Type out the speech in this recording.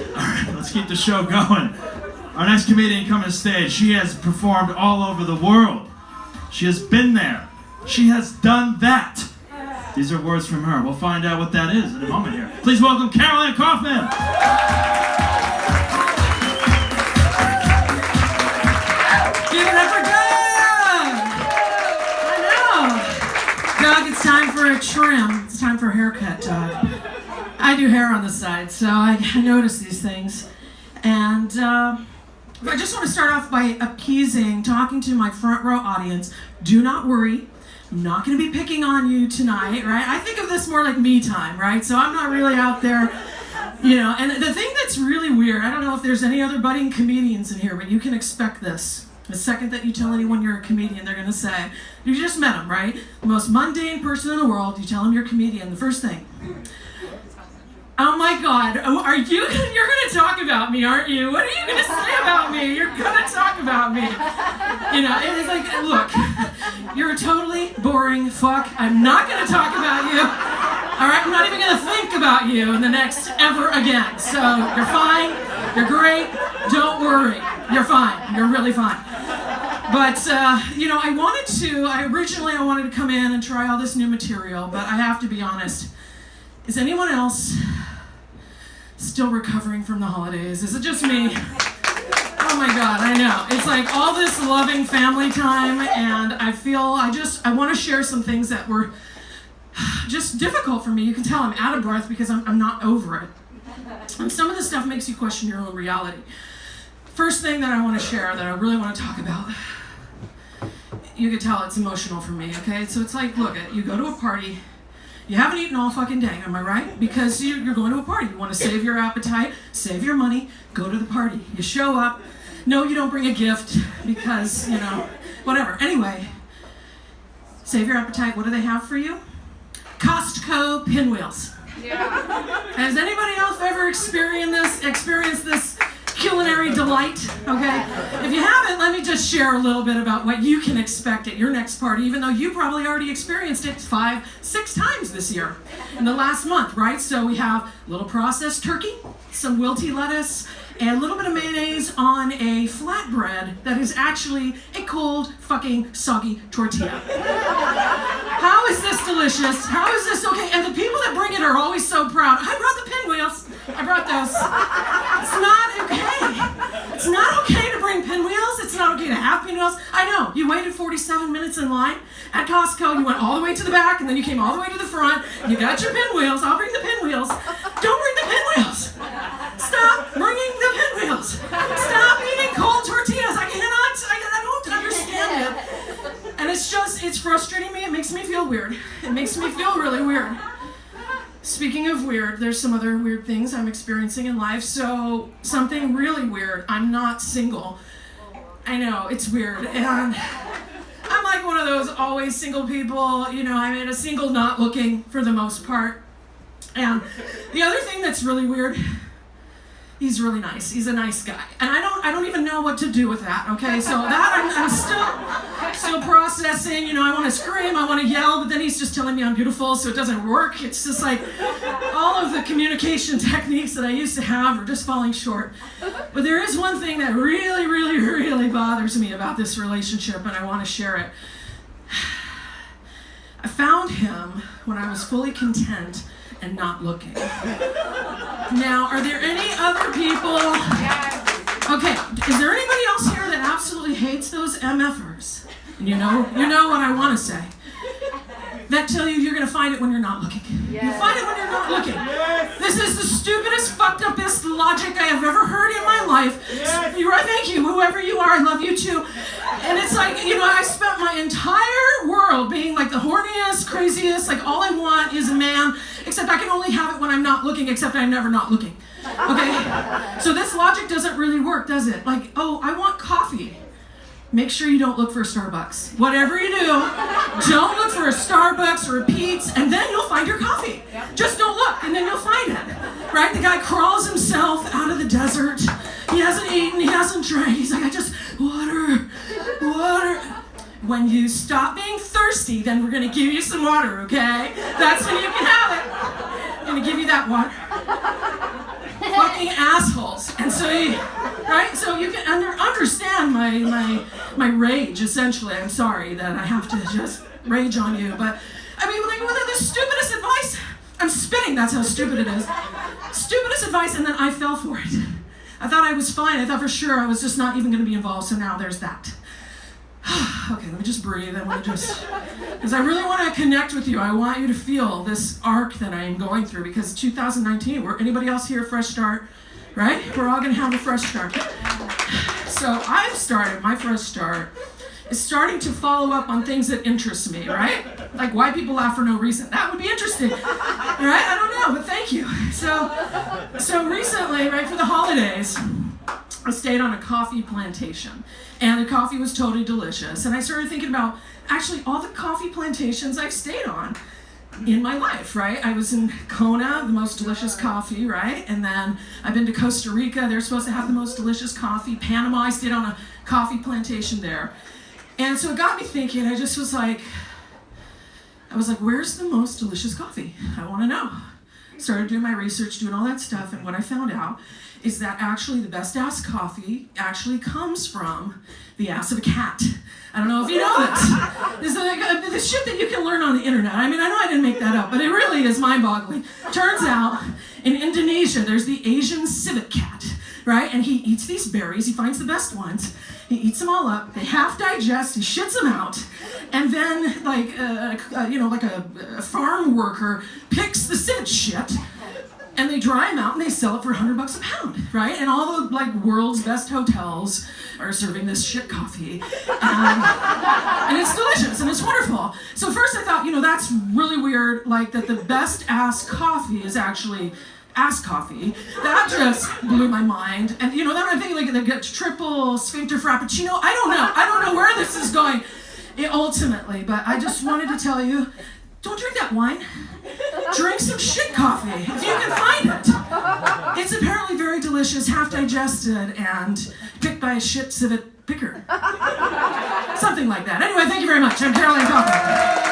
Alright, let's keep the show going. Our next comedian coming to stage, she has performed all over the world. She has been there. She has done that. These are words from her. We'll find out what that is in a moment here. Please welcome Carole Kaufman. Give it up for Doug! I know. Doug, it's time for a trim. It's time for a haircut, Doug. I do hair on the side, so I notice these things. And I just want to start off by talking to my front row audience. Do not worry. I'm not going to be picking on you tonight, right? I think of this more like me time, right? So I'm not really out there, And the thing that's really weird, I don't know if there's any other budding comedians in here, but you can expect this. The second that you tell anyone you're a comedian, they're going to say, you just met them, right? The most mundane person in the world, you tell them you're a comedian, the first thing. Oh my God, you're going to talk about me, aren't you? What are you going to say about me? You're going to talk about me. It's like, look, you're a totally boring fuck. I'm not going to talk about you. All right, I'm not even going to think about you in the next ever again. So you're fine, you're great, don't worry. You're fine, you're really fine. But, I originally wanted to come in and try all this new material, but I have to be honest. Is anyone else still recovering from the holidays? Is it just me? Oh my God, I know. It's like all this loving family time, and I want to share some things that were just difficult for me. You can tell I'm out of breath because I'm not over it. And some of this stuff makes you question your own reality. First thing that I want to share that I really want to talk about, you can tell it's emotional for me, okay? So it's like, look, you go to a party, you haven't eaten all fucking day, am I right? Because you're going to a party. You want to save your appetite, save your money, go to the party. You show up. No, you don't bring a gift because, whatever. Anyway, save your appetite. What do they have for you? Costco pinwheels. Yeah. Has anybody else ever experienced this culinary delight? Okay. If you haven't, let me just share a little bit about what you can expect at your next party, even though you probably already experienced it 5-6 times this year in the last month, right? So we have a little processed turkey, some wilty lettuce, and a little bit of mayonnaise on a flatbread that is actually a cold, fucking, soggy tortilla. How is this delicious? How is this okay? And the people that bring it are always so proud. I brought the pinwheels. I brought those. It's not okay. It's not okay to bring pinwheels. It's not okay to have pinwheels. I know. You waited 47 minutes in line at Costco. You went all the way to the back, and then you came all the way to the front. You got your pinwheels. I'll bring the pinwheels. Don't bring the pinwheels. Stop bringing the pinwheels. Stop eating cold tortillas. I don't understand it. And it's frustrating me. It makes me feel weird. It makes me feel really weird. Speaking of weird, there's some other weird things I'm experiencing in life. So, something really weird. I'm not single. I know, it's weird. And I'm like one of those always single people. I'm a single not looking for the most part. And the other thing that's really weird, he's really nice. He's a nice guy. And I don't even know what to do with that, okay? So that I'm still processing. I want to scream, I want to yell, but then he's just telling me I'm beautiful, so it doesn't work. It's just like all of the communication techniques that I used to have are just falling short. But there is one thing that really, really, really bothers me about this relationship, and I want to share it. I found him when I was fully content and not looking. Now, are there any other people? Okay, is there anybody else here that absolutely hates those MFers? And you know what I want to say. That tell you you're going to find it when you're not looking. Yes. You find it when you're not looking. Yes. This is the stupidest, fucked upest logic I have ever heard in my life. Yes. Thank you, whoever you are, I love you too. And it's like, I spent my entire world being like the horniest, craziest, like all I want is a man, except I can only have it when I'm not looking, except I'm never not looking. Okay? So this logic doesn't really work, does it? Like, oh, I want coffee. Make sure you don't look for a Starbucks. Whatever you do, don't look for a Starbucks or a Pete's, and then you'll find your coffee. Just don't look, and then you'll find it. Right? The guy crawls himself out of the desert. He hasn't eaten, he hasn't drank. He's like, I just, water. When you stop being thirsty, then we're going to give you some water, okay? That's when you can have it. I'm going to give you that water. Fuck fucking assholes. And so you can understand my rage, essentially. I'm sorry that I have to just rage on you, but I mean, like, the stupidest advice, I'm spitting, that's how stupid it is. Stupidest advice, and then I fell for it. I thought I was fine. I thought for sure I was just not even going to be involved, so now there's that. Okay, let me just breathe. Because I really want to connect with you. I want you to feel this arc that I am going through, because 2019, anybody else here, fresh start, right? We're all going to have a fresh start. So I've started, my fresh start is starting to follow up on things that interest me, right? Like why people laugh for no reason. That would be interesting, right? I don't know, but thank you. So recently, right, for the holidays, I stayed on a coffee plantation, and the coffee was totally delicious. And I started thinking about actually all the coffee plantations I've stayed on in my life, right? I was in Kona, the most delicious coffee, right? And then I've been to Costa Rica. They're supposed to have the most delicious coffee. Panama, I stayed on a coffee plantation there. And so it got me thinking. I was like, where's the most delicious coffee? I want to know. Started doing my research, doing all that stuff, and what I found out is that actually the best ass coffee actually comes from the ass of a cat. I don't know if you know this. This is like the shit that you can learn on the internet. I mean, I know I didn't make that up, but it really is mind-boggling. Turns out, in Indonesia, there's the Asian civet cat, right? And he eats these berries. He finds the best ones. He eats them all up. They half digest. He shits them out, and then like a farm worker picks the civet shit, and they dry them out and they sell it for $100 a pound, right? And all the like world's best hotels are serving this shit coffee, and it's delicious and it's wonderful. So first I thought, that's really weird, like that the best ass coffee is actually ass coffee. That just blew my mind. And then I'm thinking like the triple sphincter frappuccino. I don't know where this is going ultimately, but I just wanted to tell you, don't drink that wine. Drink some shit coffee if you can find it. It's apparently very delicious, half digested, and picked by a shit civet picker. Something like that. Anyway, thank you very much. I'm Carole Kaufman.